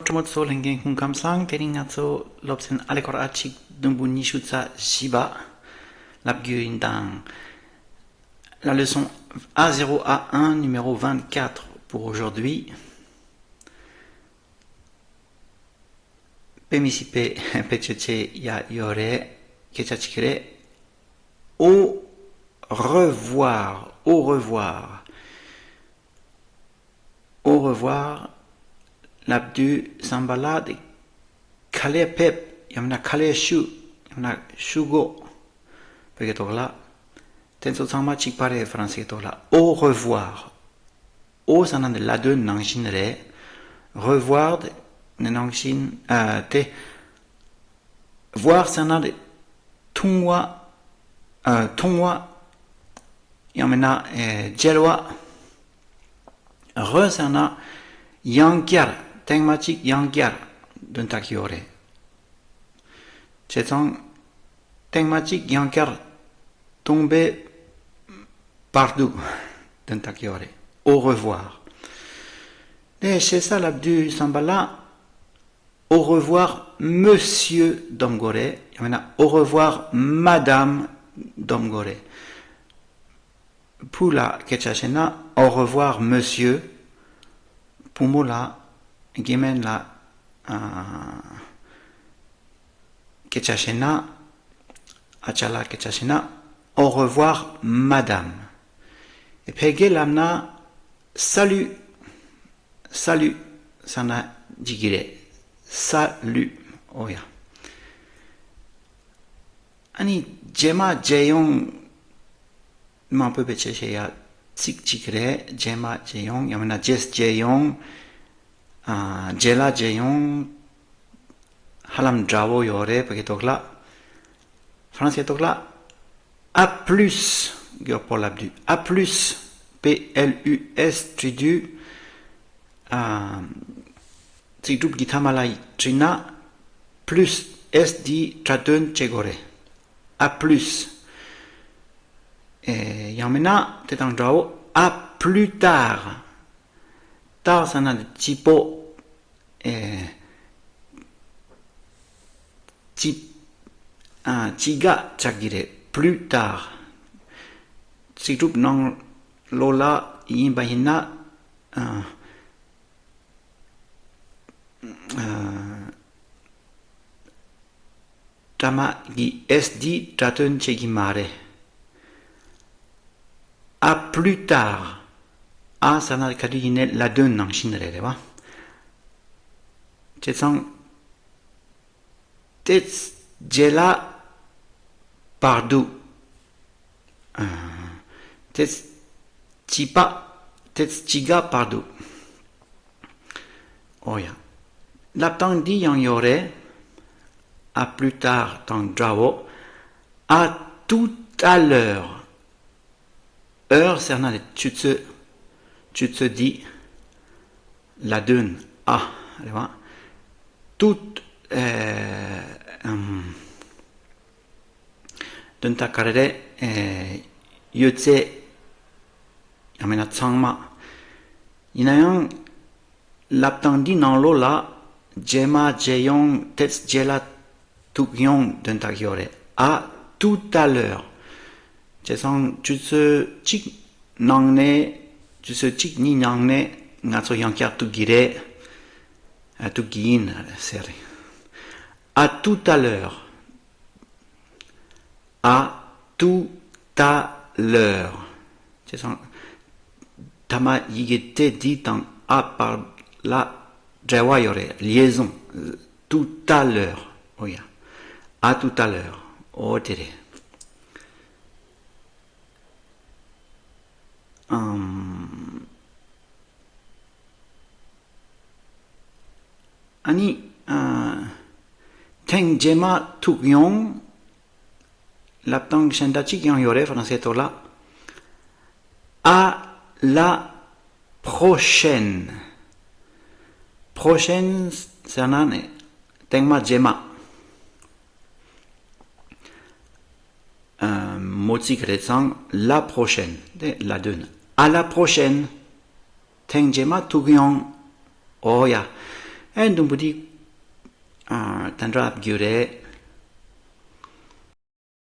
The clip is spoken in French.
Mochomotso Lengen Kunkamsang, Teringatso, Lobsen Alekorachik, Dumbu Nishutsa Shiba, Labguindang. La leçon A0A1, numéro 24 pour aujourd'hui. Pemisipe Pecheche Ya Yore, Kechachikere. Au revoir, au revoir. Au revoir. L'abdu Sambala de Kale Pep, Yamna Kale Shu, Yamna Shugo. Pegetola. Tenso Samba Chikpare français tola. Au revoir. Au sanan de l'ade nangshinere. Revoir de nangshin te. Voir sanan de tungwa. Tungwa. Yamena jelwa. Re sana yankyar. Tengmachik yankyar. Duntakiore. Chetang Tengmachik yankyar. Tomber partout d'un takiore. Au revoir. Et chez ça, l'abdu Sambala, au revoir, monsieur Domgore. Au revoir, madame Domgore. Pour la Ketchachena, au revoir, monsieur. Pour moi, la, Gemen la Ketchachena, Achala Ketchachena, au revoir, madame. Et puis, l'amna, salut, salut, sana digire, salut, oya. Ani, jema jeyong, m'en peut pécher chez ya, tsik chikre, jema jeyong, yamena jes jeyong, jela jeyong, halam dravo yore, parce que là, français là, A plus, pour l'abdu. A plus, P-L-U-S, tridu, tridub gitamalai, trina, plus, S-di, tradun, chegore. A plus. Et yamena, tetang drao, a plus tard. Tard, ça n'a de typo, chiga, chagire. Plus tard. Si groupe non lola yimbahina tama gi sd tatun chegimare. A plus tard. A sana kadine la dun nang shinere wa. Chetsang tets jela Pardou. Tets chiga pardou. Oya. L'aptang di yang yore. À plus tard, tang drao. À tout à l'heure. Heure, c'est un tu te dis. La dune. Ah. Tout. Dunta karere yutse yamena tsangma inayang laptandi nan lola jema jeyong tets jela tukyong dunta kyore à tout à l'heure jesang jutse chik nangne jutse chik ni nangne ngatso yankya tugire tugin seri à tout à l'heure. À tout à l'heure. C'est ça. Tama yigete dit en a par la jawayore, liaison. Tout à l'heure. Oh ya. À tout à l'heure. Oh tere. Ani teng jema tukyong l'aptang shendachik yang yore français tola à la prochaine. Prochaine c'est un tengma jema motsi kretsang la prochaine de la dune à la prochaine teng jema tugyong oh ya en dum budi tandra gyure